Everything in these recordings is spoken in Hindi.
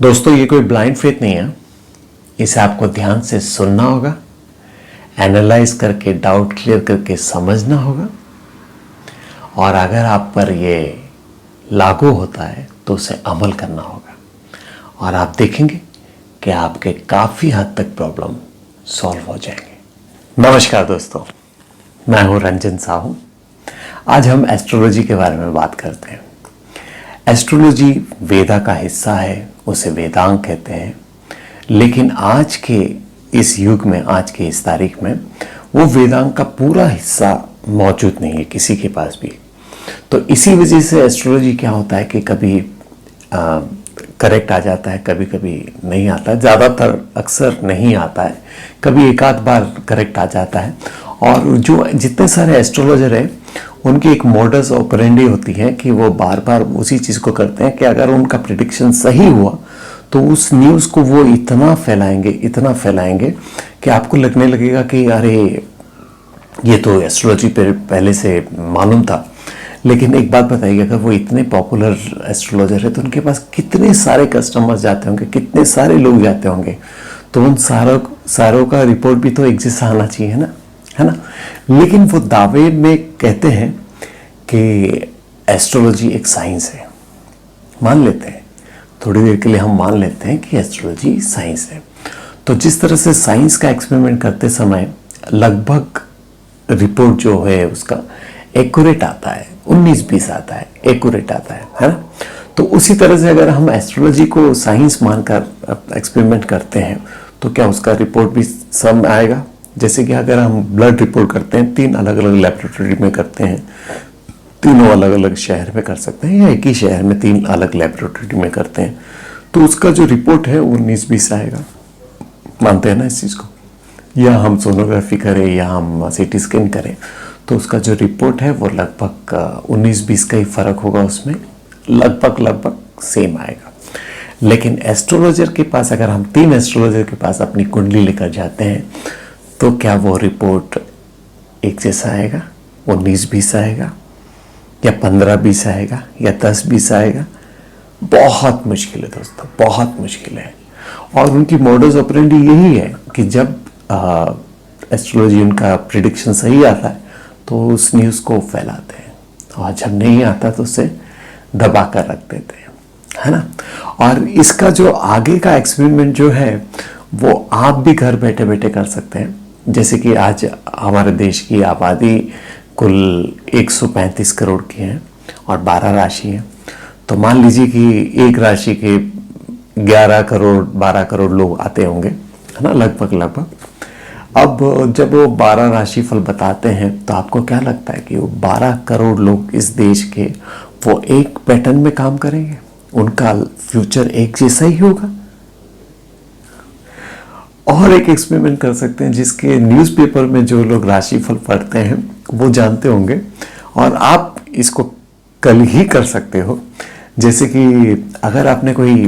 दोस्तों, ये कोई ब्लाइंड फेथ नहीं है। इसे आपको ध्यान से सुनना होगा, एनालाइज करके डाउट क्लियर करके समझना होगा, और अगर आप पर ये लागू होता है तो उसे अमल करना होगा, और आप देखेंगे कि आपके काफ़ी हद तक प्रॉब्लम सॉल्व हो जाएंगे। नमस्कार दोस्तों, मैं हूँ रंजन साहू। आज हम एस्ट्रोलॉजी के बारे में बात करते हैं। एस्ट्रोलॉजी वेदा का हिस्सा है, उसे वेदांग कहते हैं, लेकिन आज के इस युग में, आज के इस तारीख में वो वेदांग का पूरा हिस्सा मौजूद नहीं है किसी के पास भी। तो इसी वजह से एस्ट्रोलॉजी क्या होता है कि कभी करेक्ट आ जाता है, कभी कभी नहीं आता है, ज़्यादातर अक्सर नहीं आता है, कभी एक आध बार करेक्ट आ जाता है। और जो जितने सारे एस्ट्रोलॉजर हैं उनकी एक मोडस ऑपरेंडी होती है कि वो बार बार उसी चीज़ को करते हैं कि अगर उनका प्रिडिक्शन सही हुआ तो उस न्यूज़ को वो इतना फैलाएंगे कि आपको लगने लगेगा कि अरे ये तो एस्ट्रोलॉजी पे पहले से मालूम था। लेकिन एक बात बताइए, अगर वो इतने पॉपुलर एस्ट्रोलॉजर है तो उनके पास कितने सारे कस्टमर्स जाते होंगे, कितने सारे लोग जाते होंगे, तो उन सारों का रिपोर्ट भी तो एक जैसा आना चाहिए ना, है ना। लेकिन वो दावे में कहते हैं कि एस्ट्रोलॉजी एक साइंस है। मान लेते हैं, थोड़ी देर के लिए हम मान लेते हैं कि एस्ट्रोलॉजी साइंस है। तो जिस तरह से साइंस का एक्सपेरिमेंट करते समय लगभग रिपोर्ट जो है उसका एक्यूरेट आता है, 19-20 आता है, एक्यूरेट आता है ना। तो उसी तरह से अगर हम एस्ट्रोलॉजी को साइंस मानकर एक्सपेरिमेंट करते हैं तो क्या उसका रिपोर्ट भी सम आएगा। जैसे कि अगर हम ब्लड रिपोर्ट करते हैं, 3 अलग अलग लेबोरेटरी में करते हैं, तीनों अलग अलग शहर में कर सकते हैं, या एक ही शहर में 3 अलग लेबोरेटरी में करते हैं, तो उसका जो रिपोर्ट है वो 19-20 आएगा। मानते हैं ना इस चीज़ को। या हम सोनोग्राफी करें या हम सीटी स्कैन करें तो उसका जो रिपोर्ट है वो लगभग 19-20 का ही फर्क होगा, उसमें लगभग सेम आएगा। लेकिन एस्ट्रोलॉजर के पास, अगर हम 3 एस्ट्रोलॉजर के पास अपनी कुंडली लेकर जाते हैं तो क्या वो रिपोर्ट एक जैसा आएगा, 19-20 आएगा, या 15-20 आएगा, या 10-20 आएगा? बहुत मुश्किल है दोस्तों, बहुत मुश्किल है। और उनकी मोडस ऑपरेंडी यही है कि जब एस्ट्रोलॉजी उनका प्रिडिक्शन सही आता है तो उस न्यूज़ को फैलाते हैं, और जब नहीं आता तो उसे दबा कर रख देते हैं, है ना। और इसका जो आगे का एक्सपेरिमेंट जो है वो आप भी घर बैठे बैठे कर सकते हैं। जैसे कि आज हमारे देश की आबादी कुल 135 करोड़ की है और 12 राशि है। तो मान लीजिए कि एक राशि के 11 करोड़ 12 करोड़ लोग आते होंगे, है ना, लगभग। अब जब वो 12 राशि फल बताते हैं तो आपको क्या लगता है कि वो 12 करोड़ लोग इस देश के वो एक पैटर्न में काम करेंगे? उनका फ्यूचर एक जैसा ही होगा? और एक एक्सपेरिमेंट कर सकते हैं जिसके न्यूज़पेपर में जो लोग राशिफल पढ़ते हैं वो जानते होंगे, और आप इसको कल ही कर सकते हो। जैसे कि अगर आपने कोई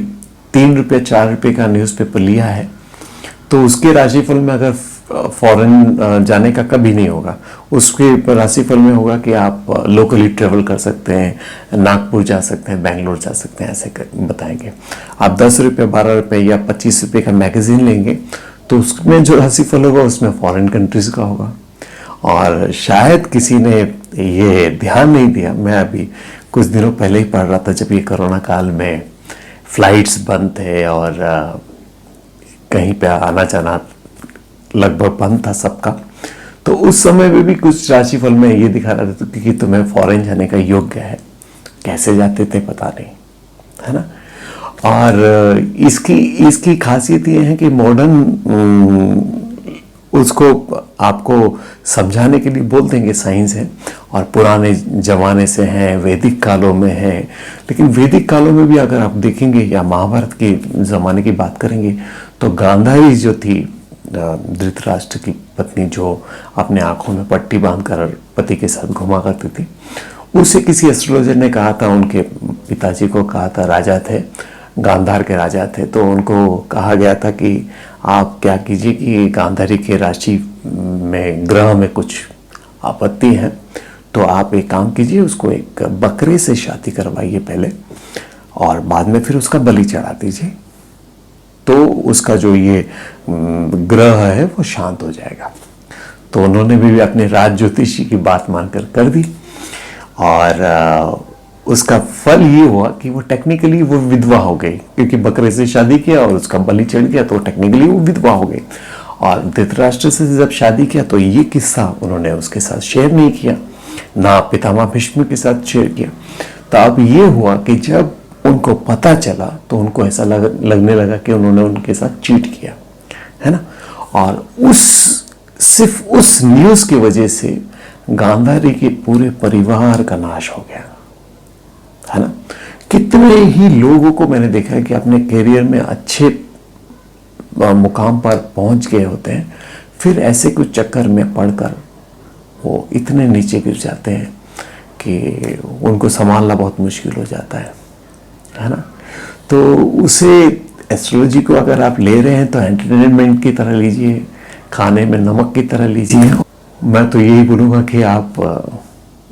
3 रुपये 4 रुपये का न्यूज़पेपर लिया है तो उसके राशिफल में अगर फॉरेन जाने का कभी नहीं होगा, उसके राशिफल में होगा कि आप लोकली ट्रेवल कर सकते हैं, नागपुर जा सकते हैं, बेंगलोर जा सकते हैं, ऐसे बताएंगे। आप 10 रुपये 12 रुपये या 25 रुपये का मैगजीन लेंगे तो उसमें जो राशिफल होगा उसमें फॉरेन कंट्रीज़ का होगा। और शायद किसी ने ये ध्यान नहीं दिया, मैं अभी कुछ दिनों पहले ही पढ़ रहा था, जब ये कोरोना काल में फ्लाइट्स बंद थे और कहीं पे आना जाना लगभग बंद था सबका, तो उस समय में भी कुछ राशिफल में ये दिखा रहा था कि तुम्हें फॉरेन जाने का योग्य है। कैसे जाते थे पता नहीं, है ना। और इसकी खासियत ये है कि मॉडर्न उसको आपको समझाने के लिए बोल देंगे साइंस है, और पुराने ज़माने से हैं, वैदिक कालों में है। लेकिन वैदिक कालों में भी अगर आप देखेंगे या महाभारत के ज़माने की बात करेंगे तो गांधारी जो थी, धृतराष्ट्र की पत्नी, जो अपने आँखों में पट्टी बांधकर पति के साथ घुमा करती थी, उसे किसी एस्ट्रोलॉजर ने कहा था, उनके पिताजी को कहा था, राजा थे, गांधार के राजा थे, तो उनको कहा गया था कि आप क्या कीजिए कि गांधारी के राशि में ग्रह में कुछ आपत्ति है, तो आप एक काम कीजिए, उसको एक बकरे से शादी करवाइए पहले, और बाद में फिर उसका बलि चढ़ा दीजिए। तो उसका जो ये ग्रह है वो शांत हो जाएगा। तो उन्होंने भी अपने राज ज्योतिषी की बात मानकर कर दी, और उसका फल ये हुआ कि वो टेक्निकली वो विधवा हो गई, क्योंकि बकरे से शादी किया और उसका बलि चढ़ गया, तो टेक्निकली वो विधवा हो गई। और धृतराष्ट्र से जब शादी किया तो ये किस्सा उन्होंने उसके साथ शेयर नहीं किया, ना पितामह भीष्म के साथ शेयर किया। तो अब ये हुआ कि जब उनको पता चला तो उनको ऐसा लगने लगा कि उन्होंने उनके साथ चीट किया, है ना। और सिर्फ उस न्यूज़ की वजह से गांधारी के पूरे परिवार का नाश हो गया, है ना। कितने ही लोगों को मैंने देखा है कि अपने करियर में अच्छे मुकाम पर पहुंच गए होते हैं, फिर ऐसे कुछ चक्कर में पड़कर वो इतने नीचे गिर जाते हैं कि उनको संभालना बहुत मुश्किल हो जाता है ना। तो उसे एस्ट्रोलॉजी को अगर आप ले रहे हैं तो एंटरटेनमेंट की तरह लीजिए, खाने में नमक की तरह लीजिए। मैं तो यही बोलूँगा कि आप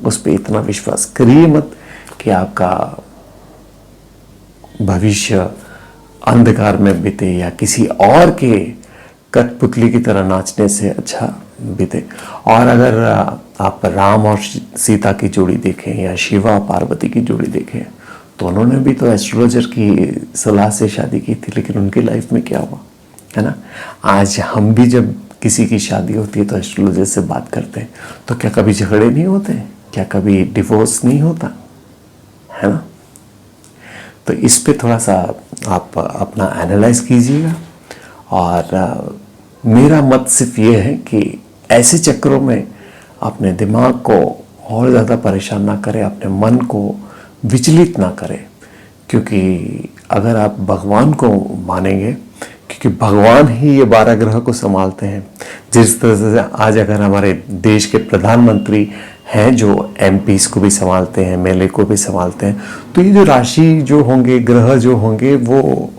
उस पर इतना विश्वास करिए मत कि आपका भविष्य अंधकार में बीते या किसी और के कठपुतली की तरह नाचने से अच्छा बीते। और अगर आप राम और सीता की जोड़ी देखें या शिवा पार्वती की जोड़ी देखें तो उन्होंने भी तो एस्ट्रोलॉजर की सलाह से शादी की थी, लेकिन उनकी लाइफ में क्या हुआ, है ना। आज हम भी जब किसी की शादी होती है तो एस्ट्रोलॉजर से बात करते हैं, तो क्या कभी झगड़े नहीं होते, क्या कभी डिवोर्स नहीं होता, है ना। तो इस पे थोड़ा सा आप अपना एनालाइज कीजिएगा। और मेरा मत सिर्फ ये है कि ऐसे चक्रों में अपने दिमाग को और ज़्यादा परेशान ना करें, अपने मन को विचलित ना करें, क्योंकि अगर आप भगवान को मानेंगे, क्योंकि भगवान ही ये 12 ग्रह को संभालते हैं। जिस तरह से आज अगर हमारे देश के प्रधानमंत्री हैं जो एमपीज को भी संभालते हैं, एमएलए को भी संभालते हैं, तो ये जो राशि जो होंगे, ग्रह जो होंगे, वो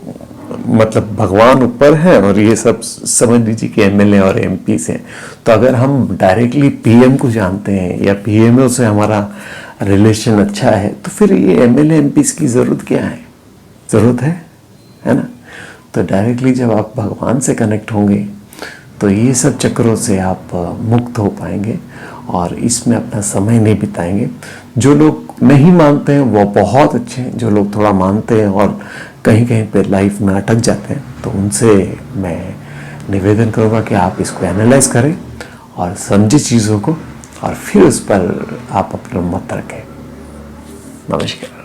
मतलब भगवान ऊपर है और ये सब समझ लीजिए कि एमएलए और एमपीज हैं। तो अगर हम डायरेक्टली पीएम को जानते हैं या पीएमओ से हमारा रिलेशन अच्छा है, तो फिर ये एमएलए एमपीज की ज़रूरत क्या है, ज़रूरत है ना। तो डायरेक्टली जब आप भगवान से कनेक्ट होंगे तो ये सब चक्रों से आप मुक्त हो पाएंगे और इसमें अपना समय नहीं बिताएंगे। जो लोग नहीं मानते हैं वो बहुत अच्छे हैं, जो लोग थोड़ा मानते हैं और कहीं कहीं पे लाइफ में अटक जाते हैं, तो उनसे मैं निवेदन करूँगा कि आप इसको एनालाइज करें और समझे चीज़ों को, और फिर उस पर आप अपना मत रखें। नमस्कार।